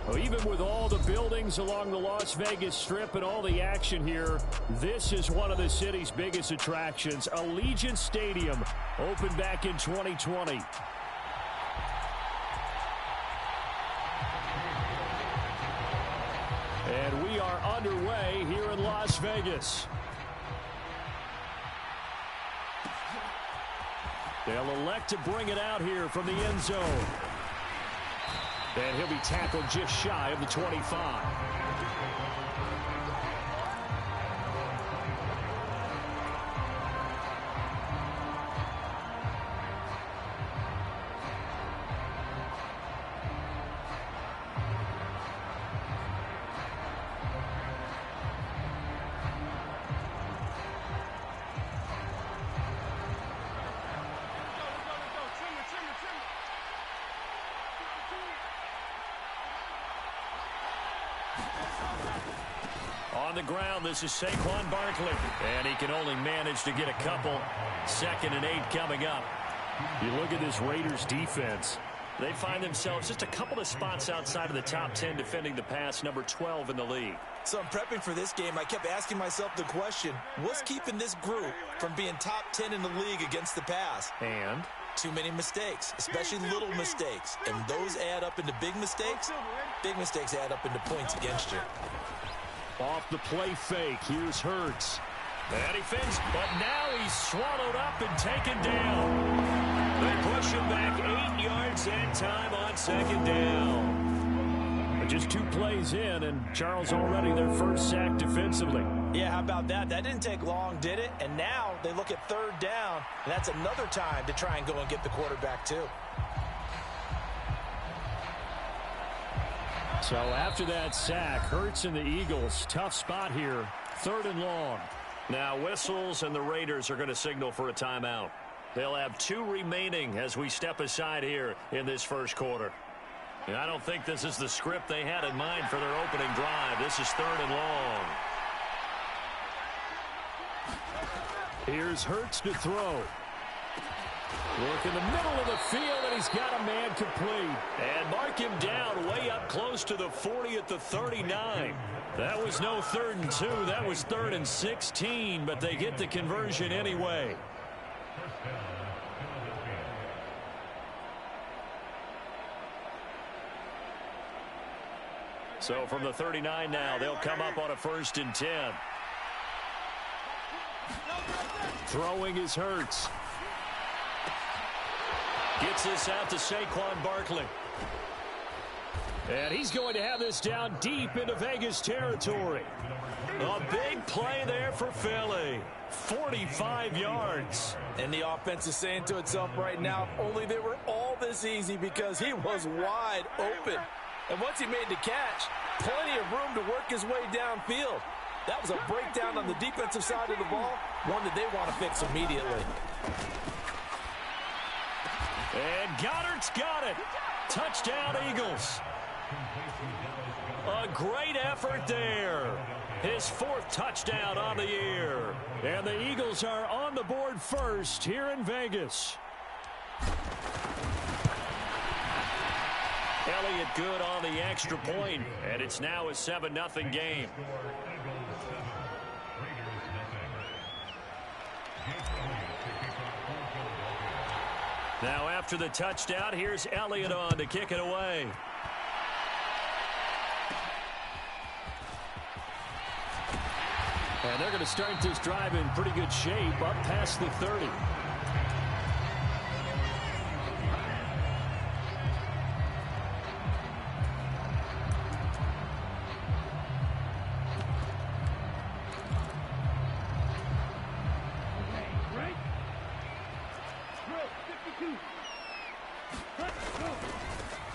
Well, even with all the buildings along the Las Vegas Strip and all the action here, this is one of the city's biggest attractions. Allegiant Stadium opened back in 2020. And we are underway here in Las Vegas. They'll elect to bring it out here from the end zone. And he'll be tackled just shy of the 25. On the ground, this is Saquon Barkley. And he can only manage to get a couple. 2nd and 8 coming up. You look at this Raiders defense. They find themselves just a couple of spots outside of the top 10 defending the pass, number 12 in the league. So I'm prepping for this game. I kept asking myself the question, what's keeping this group from being top 10 in the league against the pass? And? Too many mistakes, especially little mistakes. And those add up into big mistakes. Big mistakes add up into points against you. Off the play fake, here's Hurts. And he fins, but now he's swallowed up and taken down. They push him back 8 yards and time on 2nd down. But just 2 plays in, and Charles already their first sack defensively. Yeah, how about that? That didn't take long, did it? And now they look at 3rd down, and that's another time to try and go and get the quarterback too. So after that sack, Hurts and the Eagles, tough spot here, 3rd and long. Now whistles and the Raiders are going to signal for a timeout. They'll have 2 remaining as we step aside here in this first quarter. And I don't think this is the script they had in mind for their opening drive. This is 3rd and long. Here's Hurts to throw. Work in the middle of the field, and he's got a man complete. And mark him down way up close to the 40 at the 39. That was no 3rd and 2. That was 3rd and 16, but they get the conversion anyway. So from the 39 now, they'll come up on a 1st and 10. Throwing is Hurts. Gets this out to Saquon Barkley. And he's going to have this down deep into Vegas territory. A big play there for Philly. 45 yards. And the offense is saying to itself right now, if only they were all this easy, because he was wide open. And once he made the catch, plenty of room to work his way downfield. That was a breakdown on the defensive side of the ball, one that they want to fix immediately. And Goddard's got it. Touchdown, Eagles. A great effort there. His 4th touchdown on the year. And the Eagles are on the board first here in Vegas. Elliott good on the extra point, and it's now a 7-0 game. Now after the touchdown, here's Elliott on to kick it away. And they're going to start this drive in pretty good shape, up past the 30.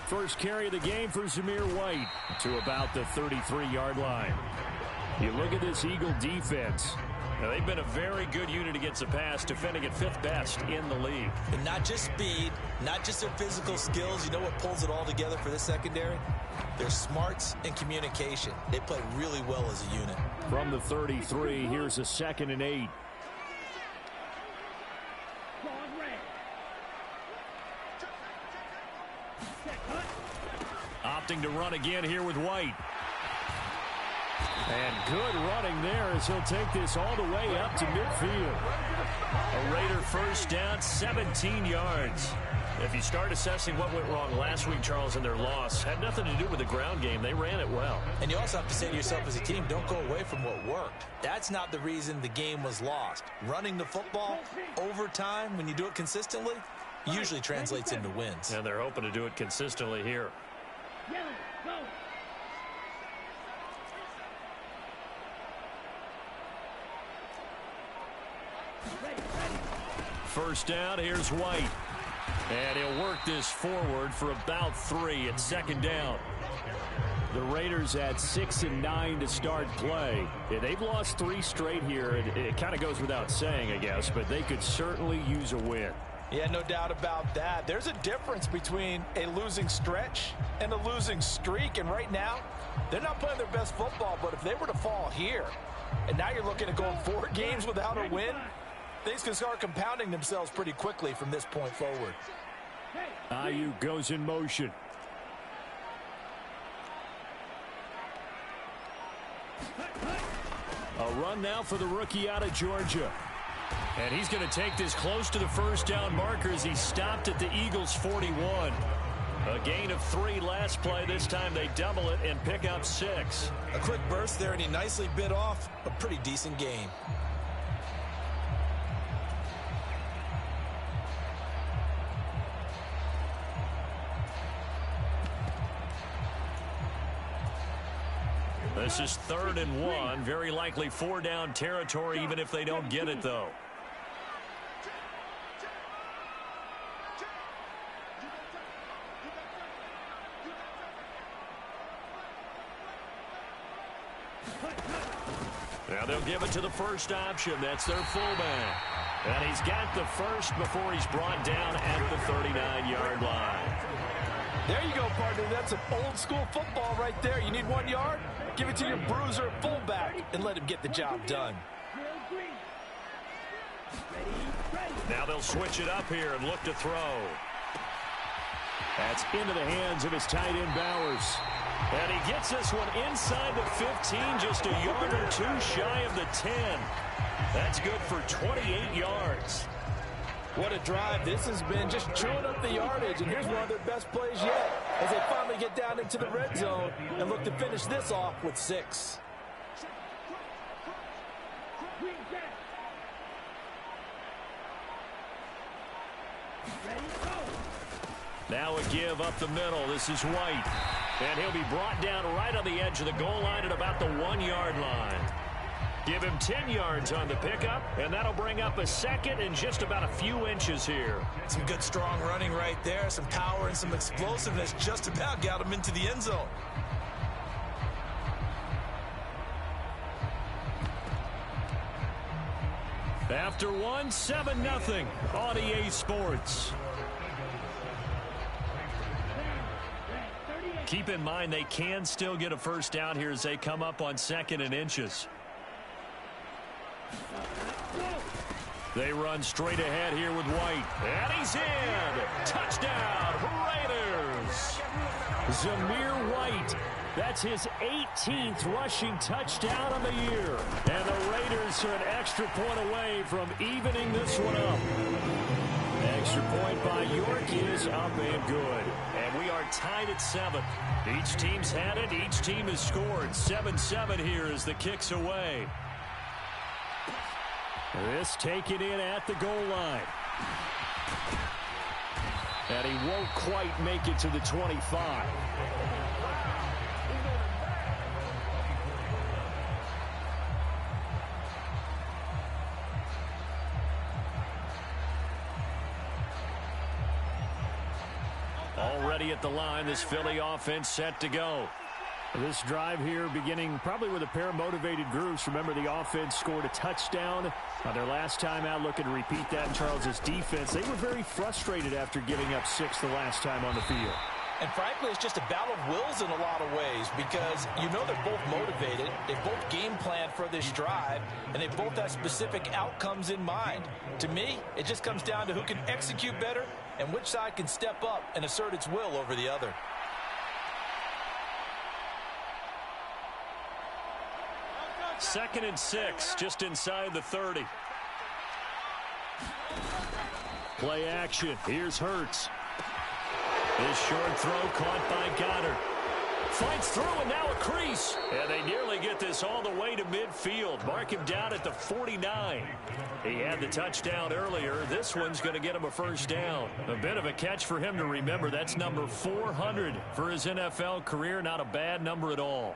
First carry of the game for Zamir White to about the 33-yard line. You look at this Eagle defense. Now, they've been a very good unit against the pass, defending at 5th best in the league. And not just speed, not just their physical skills. You know what pulls it all together for this secondary? Their smarts and communication. They play really well as a unit. From the 33, here's a 2nd and 8. opting to run again here with White. And good running there as he'll take this all the way up to midfield. A Raider first down, 17 yards. If you start assessing what went wrong last week, Charles, in their loss, had nothing to do with the ground game. They ran it well. And you also have to say to yourself as a team, don't go away from what worked. That's not the reason the game was lost. Running the football over time, when you do it consistently, usually translates into wins. And they're hoping to do it consistently here. First down, here's White. And he'll work this forward for about 3 at second down. The Raiders at 6 and 9 to start play. Yeah, they've lost 3 straight here. It kind of goes without saying, I guess, but they could certainly use a win. Yeah, no doubt about that. There's a difference between a losing stretch and a losing streak. And right now, they're not playing their best football, but if they were to fall here, and now you're looking at going 4 games without a win, things can start compounding themselves pretty quickly from this point forward. Ayuk goes in motion. A run now for the rookie out of Georgia. And he's going to take this close to the first down marker as he stopped at the Eagles' 41. A gain of 3 last play. This time they double it and pick up 6. A quick burst there, and he nicely bit off a pretty decent gain. This is 3rd and 1. Very likely 4-down territory, even if they don't get it, though. Now they'll give it to the first option. That's their fullback. And he's got the first before he's brought down at the 39-yard line. There you go, partner. That's an old-school football right there. You need 1 yard? Give it to your bruiser fullback and let him get the job done. Now they'll switch it up here and look to throw. That's into the hands of his tight end, Bowers. And he gets this one inside the 15, just a yard or 2 shy of the 10. That's good for 28 yards. What a drive this has been, just chewing up the yardage. And here's one of their best plays yet as they finally get down into the red zone and look to finish this off with 6. Now a give up the middle. This is White. And he'll be brought down right on the edge of the goal line at about the 1-yard line. Give him 10 yards on the pickup, and that'll bring up a second and just about a few inches here. Some good, strong running right there. Some power and some explosiveness just about got him into the end zone. After 1, 7-0 on EA Sports. Keep in mind they can still get a first down here as they come up on 2nd and inches. They run straight ahead here with White. And he's in. Touchdown, Raiders. Zamir White. That's his 18th rushing touchdown of the year. And the Raiders are an extra point away from evening this one up. Extra point by York is up and good. And we are tied at 7. Each team's had it. Each team has scored. 7-7 here as the kick's away. This taken in at the goal line. And he won't quite make it to the 25. Already at the line, this Philly offense set to go. This drive here beginning probably with a pair of motivated groups. Remember, the offense scored a touchdown on their last time out. Looking to repeat that in Charles's defense. They were very frustrated after giving up 6 the last time on the field. And frankly, it's just a battle of wills in a lot of ways because you know they're both motivated. They both game planned for this drive, and they both have specific outcomes in mind. To me, it just comes down to who can execute better and which side can step up and assert its will over the other. 2nd and 6, just inside the 30. Play action. Here's Hurts. His short throw caught by Goddard. Fights through and now a crease. And they nearly get this all the way to midfield. Mark him down at the 49. He had the touchdown earlier. This one's going to get him a first down. A bit of a catch for him to remember. That's number 400 for his NFL career. Not a bad number at all.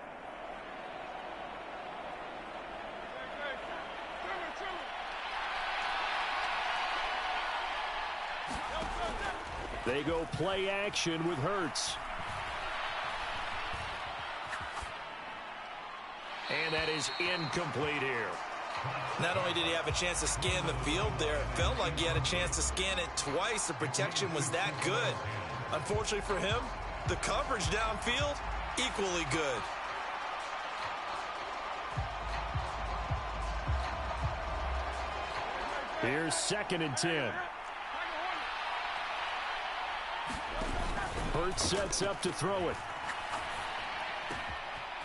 They go play action with Hurts. And that is incomplete here. Not only did he have a chance to scan the field there, it felt like he had a chance to scan it twice. The protection was that good. Unfortunately for him, the coverage downfield, equally good. Here's 2nd and 10. Hurts sets up to throw it.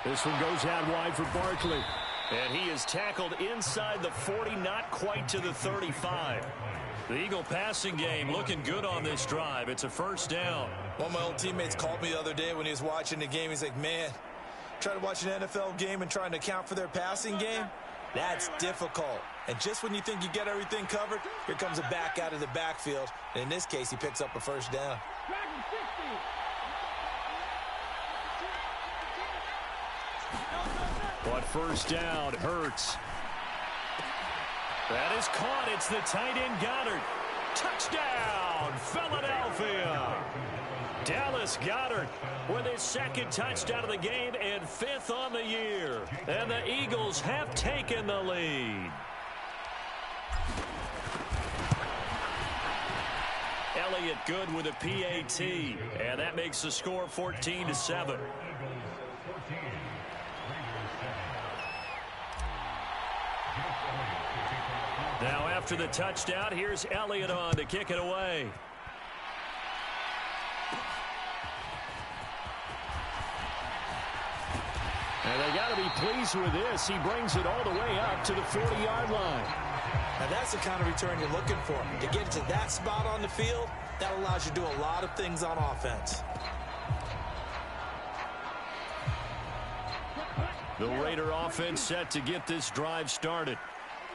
This one goes out wide for Barkley. And he is tackled inside the 40, not quite to the 35. The Eagle passing game looking good on this drive. It's a first down. One of my old teammates called me the other day when he was watching the game. He's like, man, trying to watch an NFL game and trying to account for their passing game, that's difficult. And just when you think you get everything covered, here comes a back out of the backfield. And in this case, he picks up a first down. But first down, Hurts. That is caught. It's the tight end Goddard. Touchdown, Philadelphia. Dallas Goedert with his 2nd touchdown of the game and 5th on the year. And the Eagles have taken the lead. Elliott good with a PAT. And that makes the score 14-7. Now after the touchdown, here's Elliott on to kick it away. And they got to be pleased with this. He brings it all the way up to the 40-yard line. Now that's the kind of return you're looking for. To get to that spot on the field, that allows you to do a lot of things on offense. The Raider offense set to get this drive started.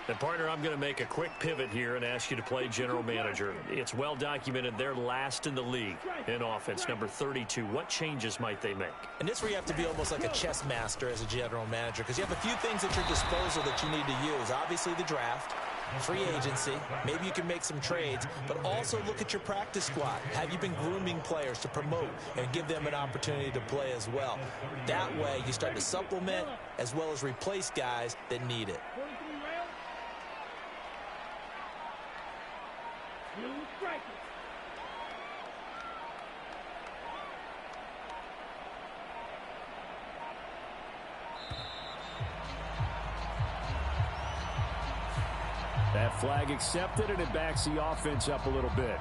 And, partner, I'm going to make a quick pivot here and ask you to play general manager. It's well documented they're last in the league in offense, number 32. What changes might they make? And this is where you have to be almost like a chess master as a general manager, because you have a few things at your disposal that you need to use. Obviously, the draft, free agency, maybe you can make some trades, but also look at your practice squad. Have you been grooming players to promote and give them an opportunity to play as well? That way, you start to supplement as well as replace guys that need it. That flag accepted, and it backs the offense up a little bit.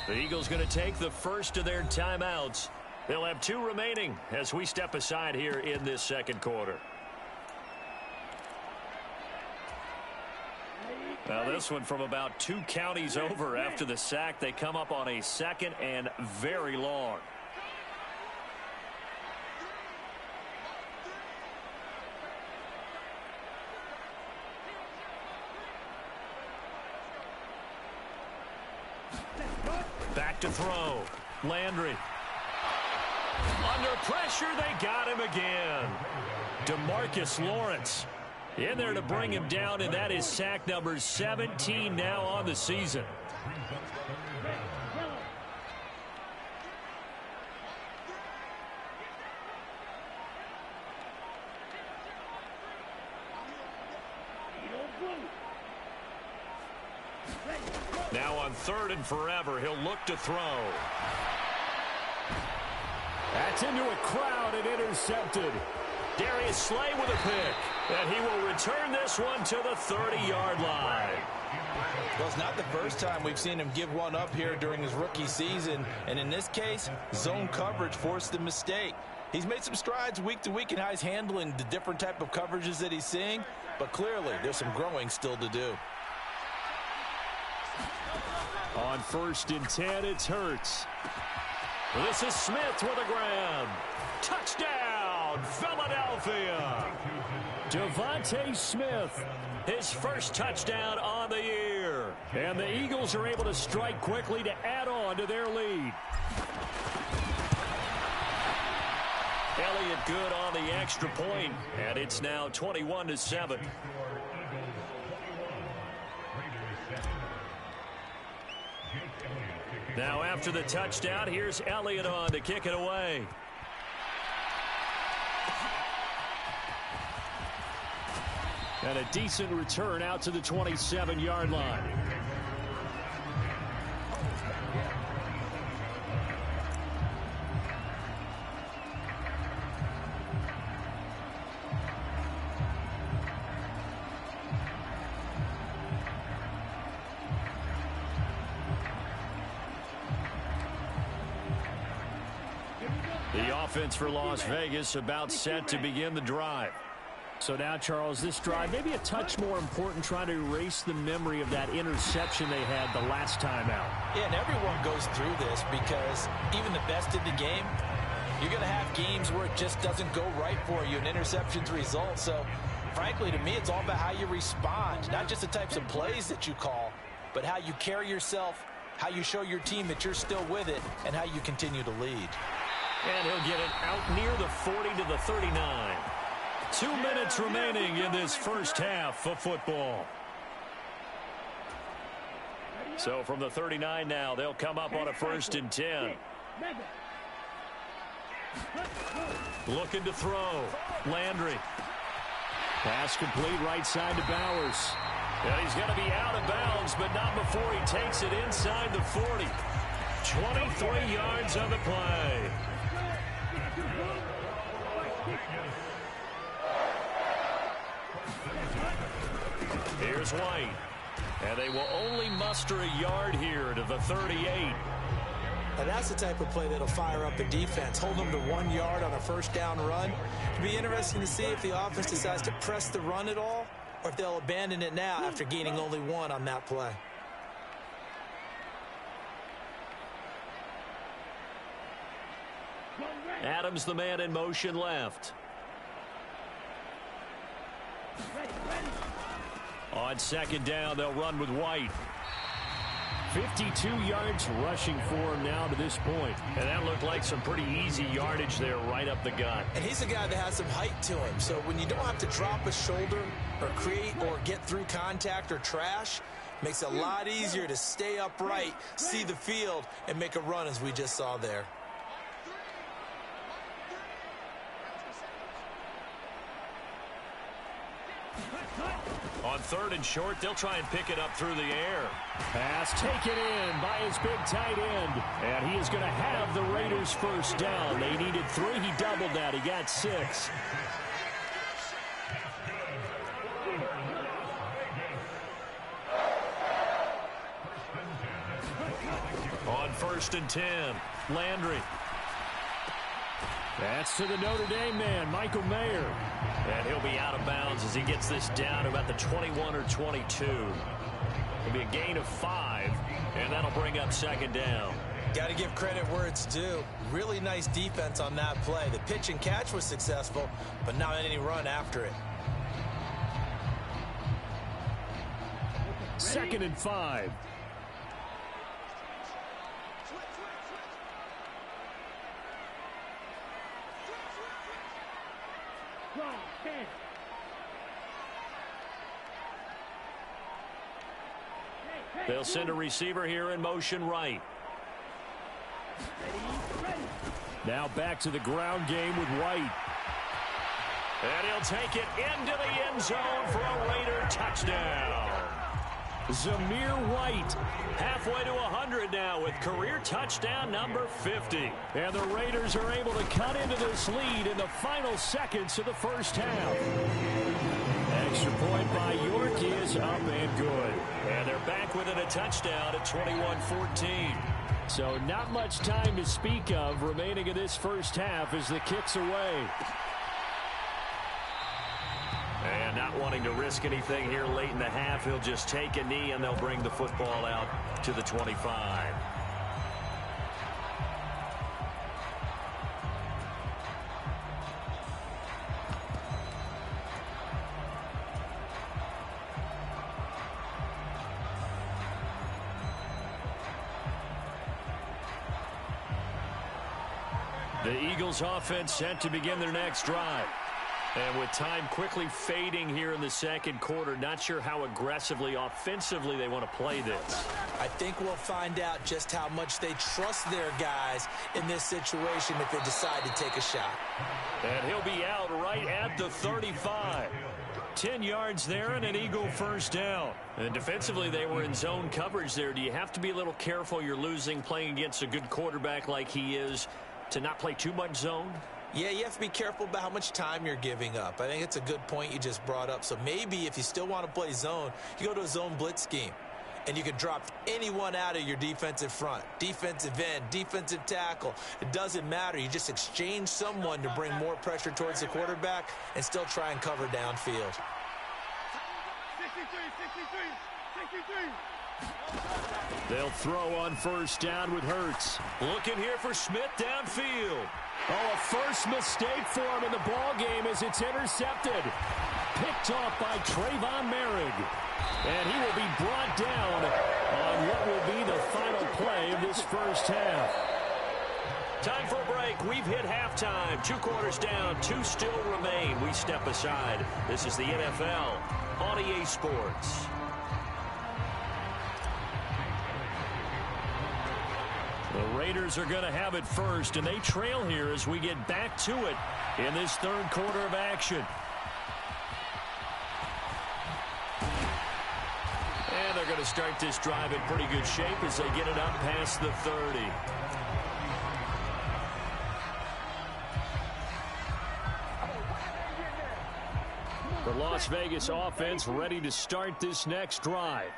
The Eagles going to take the first of their timeouts. They'll have 2 remaining as we step aside here in this 2nd quarter. Now this one from about 2 counties over after the sack. They come up on a 2nd and very long. Back to throw. Landry. Under pressure, they got him again. DeMarcus Lawrence in there to bring him down, and that is sack number 17 now on the season. Now on 3rd and forever, he'll look to throw. That's into a crowd and intercepted. Darius Slay with a pick. And he will return this one to the 30-yard line. Well, it's not the first time we've seen him give one up here during his rookie season. And in this case, zone coverage forced the mistake. He's made some strides week to week in how he's handling the different type of coverages that he's seeing. But clearly, there's some growing still to do. On 1st and 10, it's Hurts. This is Smith with a grab. Touchdown, Philadelphia. Devontae Smith, his first touchdown on the year. And the Eagles are able to strike quickly to add on to their lead. Elliott good on the extra point, and it's now 21-7. Now after the touchdown, here's Elliott on to kick it away. And a decent return out to the 27-yard line. The offense for Las Vegas about set to begin the drive. So now, Charles, this drive maybe a touch more important, trying to erase the memory of that interception they had the last time out. Yeah, and everyone goes through this because even the best in the game, you're going to have games where it just doesn't go right for you, and interceptions result. So, frankly, to me, it's all about how you respond, not just the types of plays that you call, but how you carry yourself, how you show your team that you're still with it, and how you continue to lead. And he'll get it out near the 40 to the 39. 2 minutes remaining in this first half of football. So from the 39 now, they'll come up on a 1st and 10. Looking to throw. Landry. Pass complete right side to Bowers. And he's going to be out of bounds, but not before he takes it inside the 40. 23 yards on the play. Here's White. And they will only muster a yard here to the 38. And that's the type of play that'll fire up the defense. Hold them to 1 yard on a first down run. It'll be interesting to see if the offense decides to press the run at all, or if they'll abandon it now after gaining only 1 on that play. Adams, the man in motion left. On 2nd down, they'll run with White. 52 yards rushing for him now to this point. And that looked like some pretty easy yardage there right up the gut. And he's a guy that has some height to him. So when you don't have to drop a shoulder or create or get through contact or trash, makes it a lot easier to stay upright, see the field, and make a run as we just saw there. On 3rd and short, they'll try and pick it up through the air. Pass taken in by his big tight end. And he is going to have the Raiders first down. They needed 3. He doubled that. He got 6. On 1st and 10, Landry. That's to the Notre Dame man, Michael Mayer. And he'll be out of bounds as he gets this down to about the 21 or 22. It'll be a gain of 5, and that'll bring up 2nd down. Got to give credit where it's due. Really nice defense on that play. The pitch and catch was successful, but not any run after it. 2nd and 5. They'll send a receiver here in motion right. Now back to the ground game with White. And he'll take it into the end zone for a Raider touchdown. Zamir White, halfway to 100 now with career touchdown number 50. And the Raiders are able to cut into this lead in the final seconds of the first half. Extra point by York is up and good. And they're back within a touchdown at 21-14. So not much time to speak of remaining in this first half as the kick's away. And not wanting to risk anything here late in the half, he'll just take a knee and they'll bring the football out to the 25. The Eagles offense set to begin their next drive. And with time quickly fading here in the second quarter, not sure how aggressively, offensively they want to play this. I think we'll find out just how much they trust their guys in this situation if they decide to take a shot. And he'll be out right at the 35. 10 yards there and an Eagle first down. And defensively, they were in zone coverage there. Do you have to be a little careful you're losing playing against a good quarterback like he is to not play too much zone? Yeah, you have to be careful about how much time you're giving up. I think it's a good point you just brought up. So maybe if you still want to play zone, you go to a zone blitz scheme. And you can drop anyone out of your defensive front. Defensive end, defensive tackle. It doesn't matter. You just exchange someone to bring more pressure towards the quarterback and still try and cover downfield. 63. They'll throw on first down with Hurts. Looking here for Smith downfield. Oh, a first mistake for him in the ball game as it's intercepted. Picked off by Trayvon Merrick. And he will be brought down on what will be the final play of this first half. Time for a break. We've hit halftime. 2 quarters down, 2 still remain. We step aside. This is the NFL on EA Sports. The Raiders are going to have it first, and they trail here as we get back to it in this third quarter of action. And they're going to start this drive in pretty good shape as they get it up past the 30. The Las Vegas offense ready to start this next drive.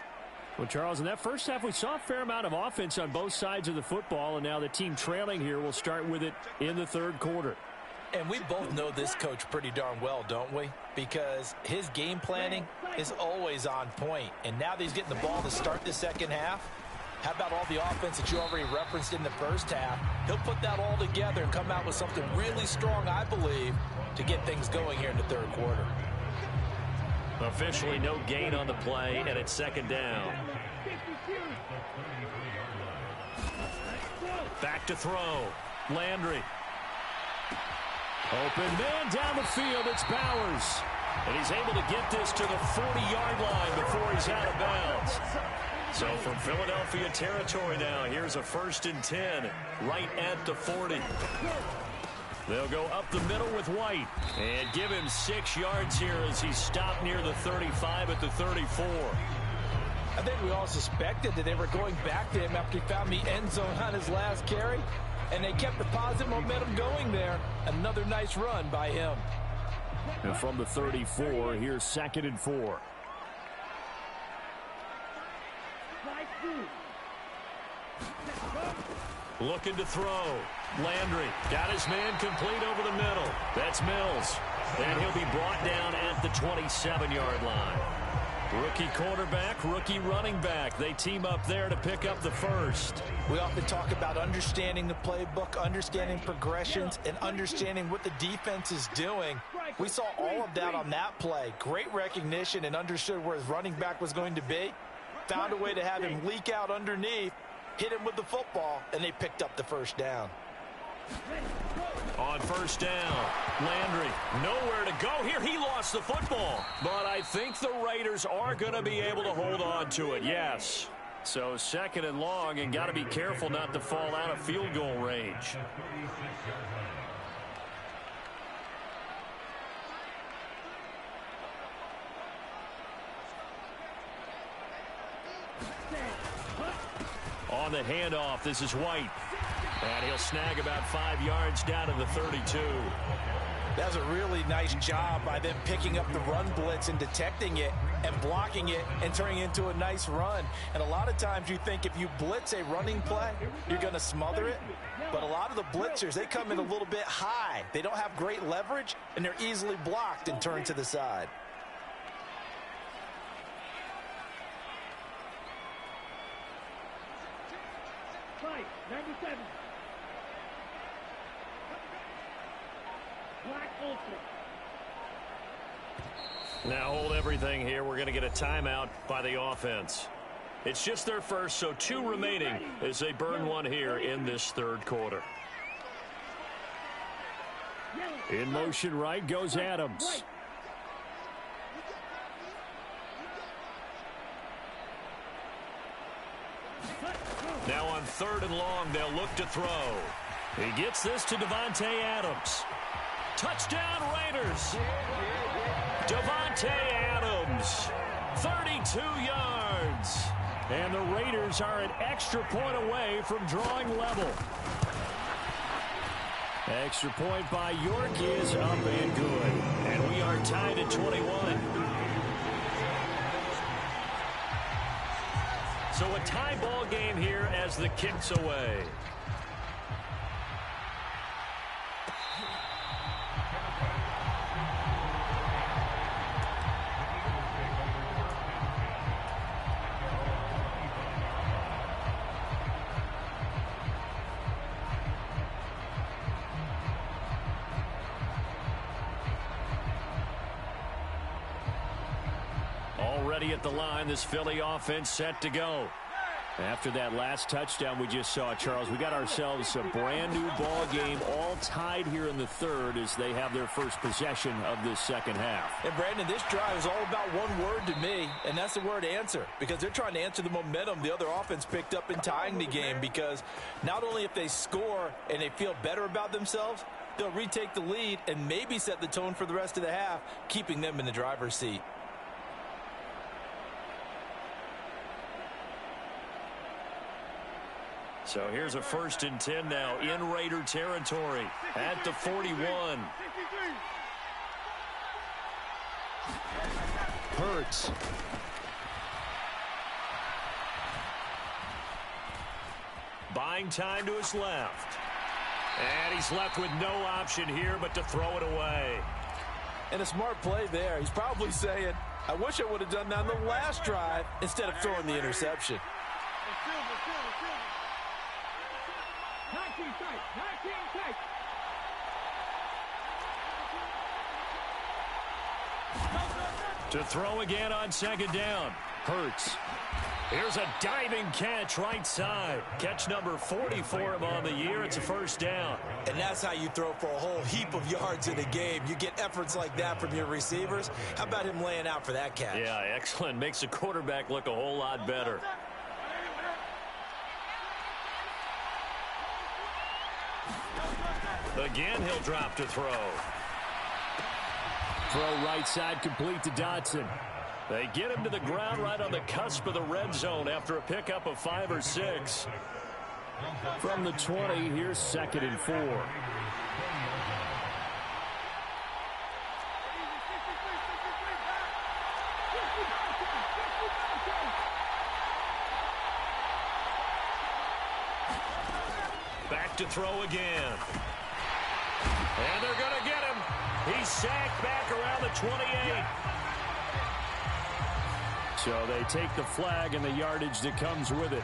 Well, Charles, in that first half, we saw a fair amount of offense on both sides of the football, and now the team trailing here will start with it in the third quarter. And we both know this coach pretty darn well, don't we? Because his game planning is always on point. And now that he's getting the ball to start the second half, how about all the offense that you already referenced in the first half? He'll put that all together and come out with something really strong, I believe, to get things going here in the third quarter. Officially no gain on the play, and it's second down. Back to throw. Landry. Open man down the field. It's Bowers. And he's able to get this to the 40-yard line before he's out of bounds. So from Philadelphia territory now, here's a 1st and 10 right at the 40. They'll go up the middle with White and give him 6 yards here as he's stopped near the 35 at the 34. I think we all suspected that they were going back to him after he found the end zone on his last carry, and they kept the positive momentum going there. Another nice run by him. And from the 34, here's 2nd and 4. Looking to throw. Landry got his man complete over the middle. That's Mills. And he'll be brought down at the 27-yard line. Rookie quarterback, rookie running back. They team up there to pick up the first. We often talk about understanding the playbook, understanding progressions, and understanding what the defense is doing. We saw all of that on that play. Great recognition and understood where his running back was going to be. Found a way to have him leak out underneath, hit him with the football, and they picked up the first down. On first down, Landry nowhere to go here. He lost the football, but I think the Raiders are going to be able to hold on to it, yes. So 2nd and long, and got to be careful not to fall out of field goal range. On the handoff, this is White. And he'll snag about 5 yards down to the 32. That's a really nice job by them picking up the run blitz and detecting it and blocking it and turning it into a nice run. And a lot of times you think if you blitz a running play, you're going to smother it. But a lot of the blitzers, they come in a little bit high. They don't have great leverage, and they're easily blocked and turned to the side. Number 7. Black Ultra. Now hold everything here. We're going to get a timeout by the offense. It's just their first, so 2 remaining as they burn one here in this third quarter. In motion right goes Adams. Now on 3rd and long, they'll look to throw. He gets this to Davante Adams. Touchdown Raiders. Davante Adams, 32 yards. And the Raiders are an extra point away from drawing level. Extra point by York is up and good. And we are tied at 21. So a tie ball game here as the kick's away. Already at the line, this Philly offense set to go. After that last touchdown we just saw, Charles, we got ourselves a brand new ball game, all tied here in the third as they have their first possession of this second half. And Brandon, this drive is all about one word to me, and that's the word answer, because they're trying to answer the momentum the other offense picked up in tying the game, because not only if they score and they feel better about themselves, they'll retake the lead and maybe set the tone for the rest of the half, keeping them in the driver's seat. So here's a 1st and 10 now in Raider territory at the 41. Hurts. Buying time to his left. And he's left with no option here but to throw it away. And a smart play there. He's probably saying, I wish I would have done that on the last drive instead of throwing the interception. To throw again on 2nd down. Hurts. Here's a diving catch right side. Catch number 40 for him on the year. It's a 1st down. And that's how you throw for a whole heap of yards in a game. You get efforts like that from your receivers. How about him laying out for that catch? Yeah, excellent. Makes the quarterback look a whole lot better. Again, he'll drop to throw. Throw right side complete to Dotson. They get him to the ground right on the cusp of the red zone after a pickup of 5 or 6. From the 20, here's 2nd and 4. Back to throw again. And they're going to get him. He's sacked back around the 28. So they take the flag and the yardage that comes with it.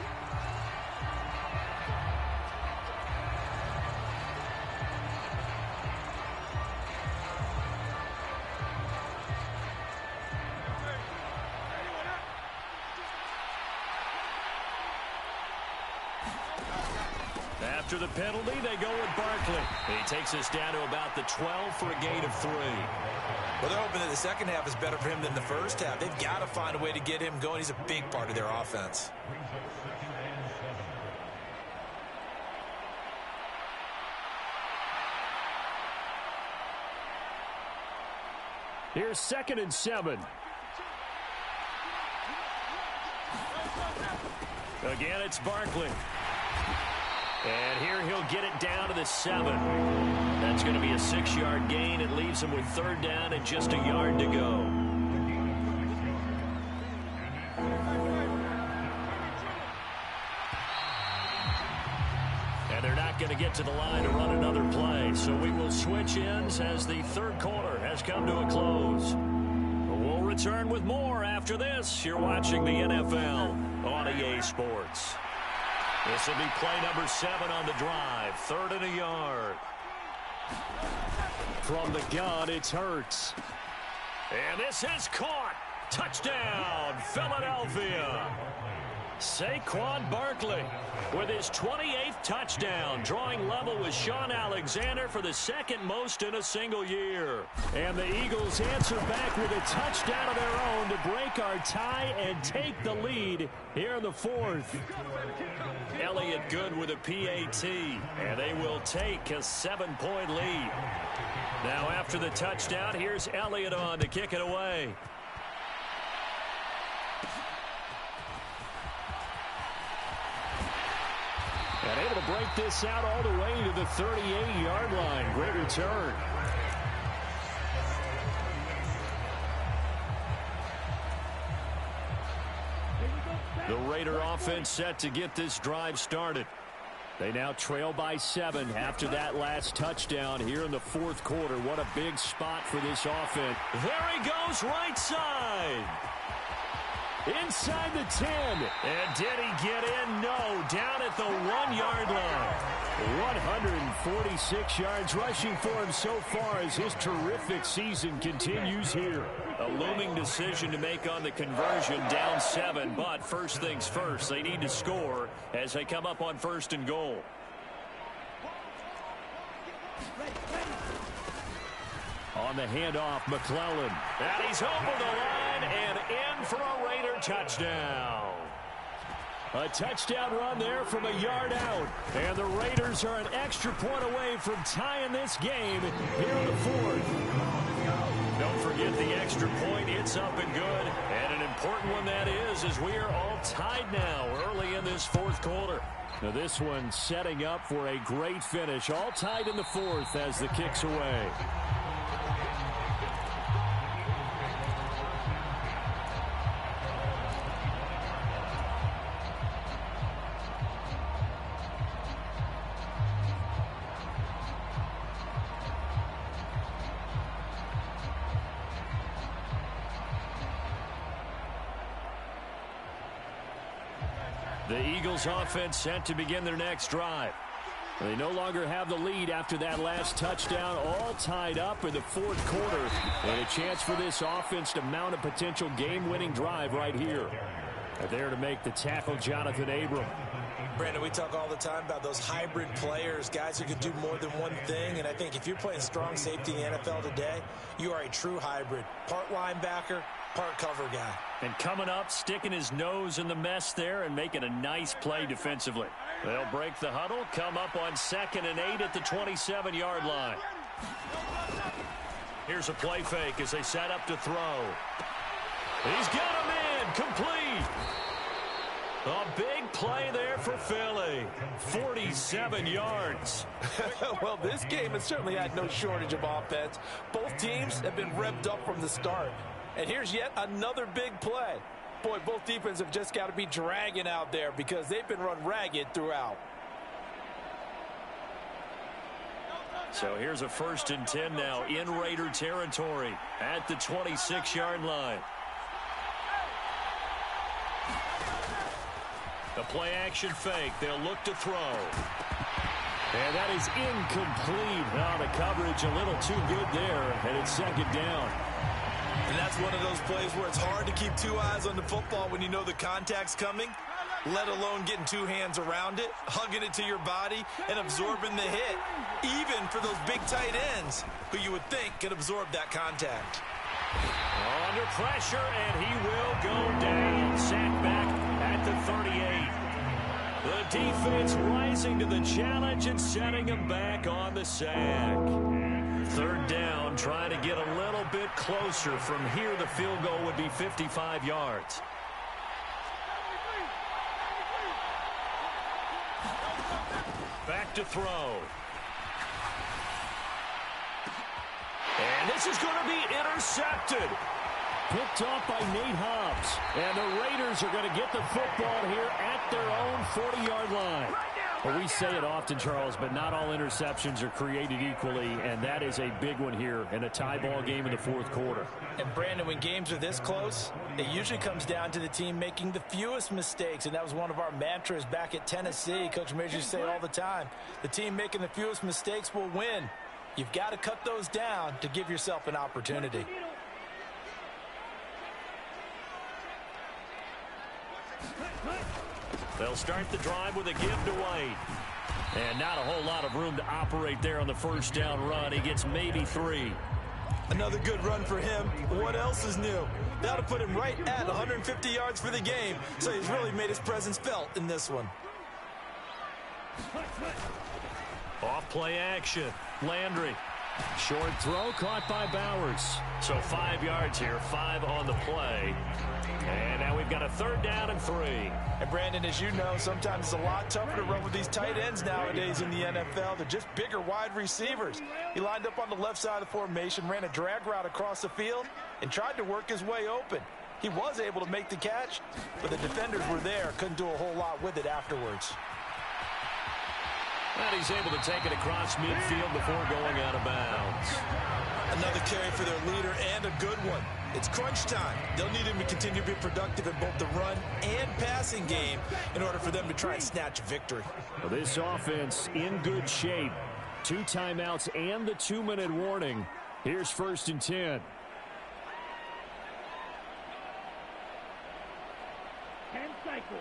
After the penalty, they go with Barkley. He takes us down to about the 12 for a gain of 3. Well, they're hoping that the second half is better for him than the first half. They've got to find a way to get him going. He's a big part of their offense. Here's 2nd and 7. Again, it's Barkley. And here he'll get it down to the 7. That's going to be a 6-yard gain. It leaves him with 3rd down and just a yard to go. And they're not going to get to the line to run another play. So we will switch ends as the 3rd quarter has come to a close. We'll return with more after this. You're watching the NFL on EA Sports. This will be play number 7 on the drive. 3rd and a yard. From the gun, it's Hurts. And this is caught. Touchdown, Philadelphia. Saquon Barkley with his 28th touchdown, drawing level with Sean Alexander for the 2nd most in a single year. And the Eagles answer back with a touchdown of their own to break our tie and take the lead here in the 4th. Elliott good with a PAT, and they will take a 7-point lead. Now after the touchdown, here's Elliott on to kick it away. And able to break this out all the way to the 38-yard line. Great return. The Raider offense set to get this drive started. They now trail by 7 after that last touchdown here in the 4th quarter. What a big spot for this offense. There he goes, right side. Inside the 10. And did he get in? No. Down at the 1-yard line. 146 yards rushing for him so far as his terrific season continues here. A looming decision to make on the conversion, down 7. But first things first, they need to score as they come up on 1st and goal. On the handoff, McClellan. And he's over the line and in for a Raider touchdown. A touchdown run there from a yard out. And the Raiders are an extra point away from tying this game here in the 4th. Don't forget the extra point. It's up and good. And an important one that is, as we are all tied now early in this 4th quarter. Now this one setting up for a great finish. All tied in the 4th as the kick's away. The Eagles offense set to begin their next drive. They no longer have the lead after that last touchdown, all tied up in the 4th quarter. And a chance for this offense to mount a potential game-winning drive right here. There to make the tackle, Jonathan Abram. Brandon, we talk all the time about those hybrid players, guys who can do more than one thing. And I think if you're playing strong safety in the NFL today, you are a true hybrid. Part linebacker, part cover guy. And coming up, sticking his nose in the mess there and making a nice play defensively. They'll break the huddle, come up on 2nd and 8 at the 27-yard line. Here's a play fake as they set up to throw. He's got him in, complete. A big play there for Philly. 47 yards. Well, this game has certainly had no shortage of offense. Both teams have been revved up from the start. And here's yet another big play. Boy, both defenses have just got to be dragging out there because they've been run ragged throughout. So here's a 1st and 10 now in Raider territory at the 26-yard line. The play action fake. They'll look to throw. And that is incomplete. Oh, the coverage a little too good there, and it's 2nd down. And that's one of those plays where it's hard to keep 2 eyes on the football when you know the contact's coming, let alone getting 2 hands around it, hugging it to your body, and absorbing the hit, even for those big tight ends who you would think could absorb that contact. Under pressure, and he will go down. Sacked back at the 38. The defense rising to the challenge and setting him back on the sack. 3rd down, trying to get a little bit closer. From here, the field goal would be 55 yards. Back to throw. And this is going to be intercepted. Picked off by Nate Hobbs. And the Raiders are going to get the football here at their own 40-yard line. Well, we say it often, Charles, but not all interceptions are created equally, and that is a big one here in a tie ball game in the fourth quarter. And, Brandon, when games are this close, it usually comes down to the team making the fewest mistakes, and that was one of our mantras back at Tennessee. Coach Major used to say all the time, the team making the fewest mistakes will win. You've got to cut those down to give yourself an opportunity. They'll start the drive with a give to White. And not a whole lot of room to operate there on the first down run. He gets maybe 3. Another good run for him. What else is new? That'll put him right at 150 yards for the game. So he's really made his presence felt in this one. Off play action. Landry. Short throw caught by Bowers. So 5 yards here, 5 on the play. And now we've got a third down and 3. And Brandon, as you know, sometimes it's a lot tougher to run with these tight ends nowadays in the NFL. They're just bigger wide receivers. He lined up on the left side of the formation, ran a drag route across the field, and tried to work his way open. He was able to make the catch, but the defenders were there, couldn't do a whole lot with it afterwards. And he's able to take it across midfield before going out of bounds. Another carry for their leader and a good one. It's crunch time. They'll need him to continue to be productive in both the run and passing game in order for them to try and snatch a victory. Well, this offense in good shape. 2 timeouts and the 2-minute warning. Here's 1st and 10. 10 cycles.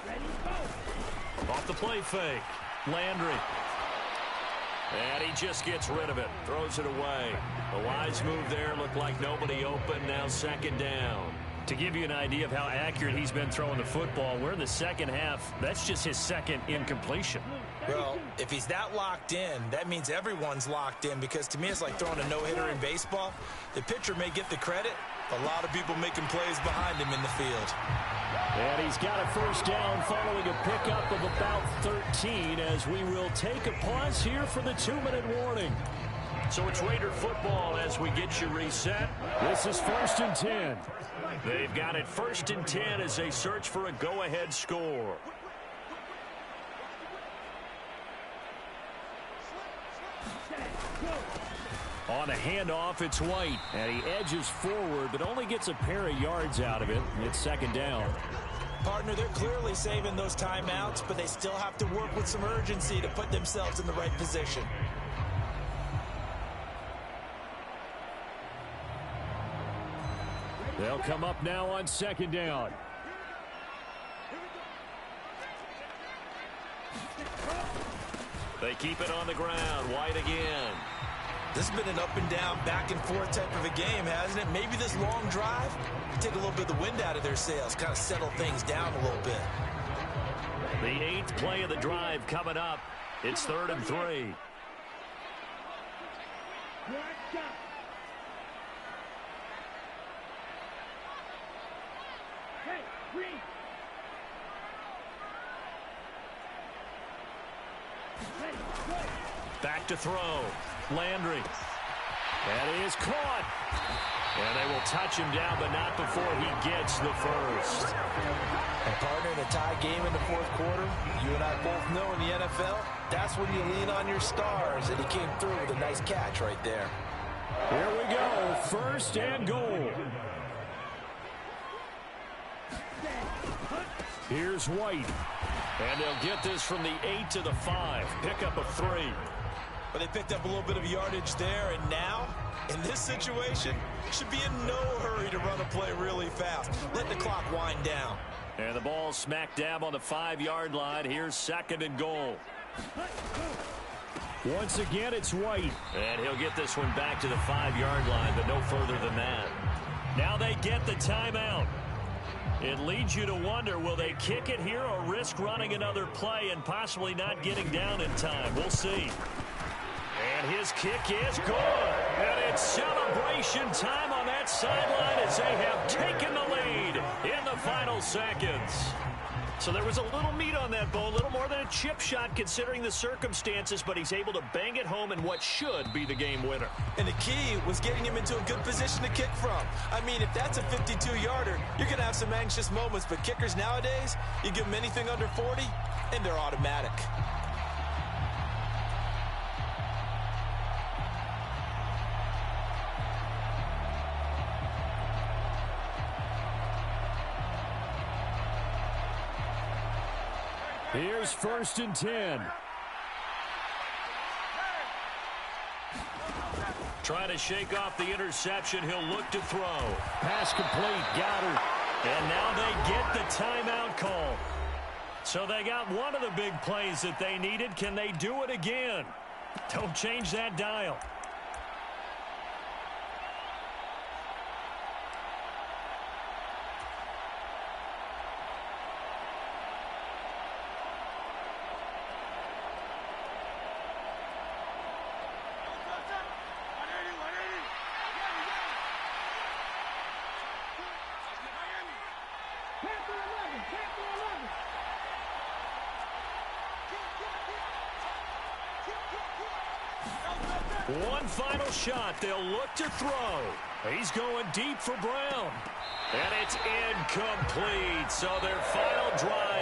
Ready, go. Off the play fake. Landry. And he just gets rid of it. Throws it away. A wise move there. Looked like nobody open. Now 2nd down. To give you an idea of how accurate he's been throwing the football, we're in the second half. That's just his 2nd incompletion. Well, if he's that locked in, that means everyone's locked in, because to me it's like throwing a no-hitter in baseball. The pitcher may get the credit. A lot of people making plays behind him in the field. And he's got a 1st down following a pickup of about 13 as we will take a pause here for the 2-minute warning. So it's Raider football as we get you reset. This is 1st and 10. They've got it 1st and 10 as they search for a go-ahead score. On a handoff, it's White, and he edges forward, but only gets a pair of yards out of it. It's 2nd down. Partner, they're clearly saving those timeouts, but they still have to work with some urgency to put themselves in the right position. They'll come up now on 2nd down. They keep it on the ground. White again. This has been an up and down, back and forth type of a game, hasn't it? Maybe this long drive take a little bit of the wind out of their sails, kind of settle things down a little bit. The 8th play of the drive coming up. It's 3rd and 3. Hey, green. Ready, go. Back to throw. Landry. And he is caught. And they will touch him down, but not before he gets the first. And partner, in a tie game in the fourth quarter, you and I both know in the NFL, that's when you lean on your stars, and he came through with a nice catch right there. Here we go, 1st and goal. Here's White. And they'll get this from the 8 to the 5. Pickup of 3. But they picked up a little bit of yardage there, and now, in this situation, should be in no hurry to run a play really fast. Let the clock wind down. And the ball smack dab on the 5-yard line. Here's 2nd and goal. Once again, it's White. And he'll get this one back to the 5-yard line, but no further than that. Now they get the timeout. It leads you to wonder, will they kick it here or risk running another play and possibly not getting down in time? We'll see. And his kick is good. And it's celebration time on that sideline as they have taken the lead in the final seconds. So there was a little meat on that bone, a little more than a chip shot considering the circumstances, but he's able to bang it home in what should be the game winner. And the key was getting him into a good position to kick from. I mean, if that's a 52-yarder, you're going to have some anxious moments, but kickers nowadays, you give them anything under 40, and they're automatic. Here's 1st and 10. Trying to shake off the interception. He'll look to throw. Pass complete. Got her. And now they get the timeout call. So they got one of the big plays that they needed. Can they do it again? Don't change that dial. One final shot. They'll look to throw. He's going deep for Brown. And it's incomplete. So their final drive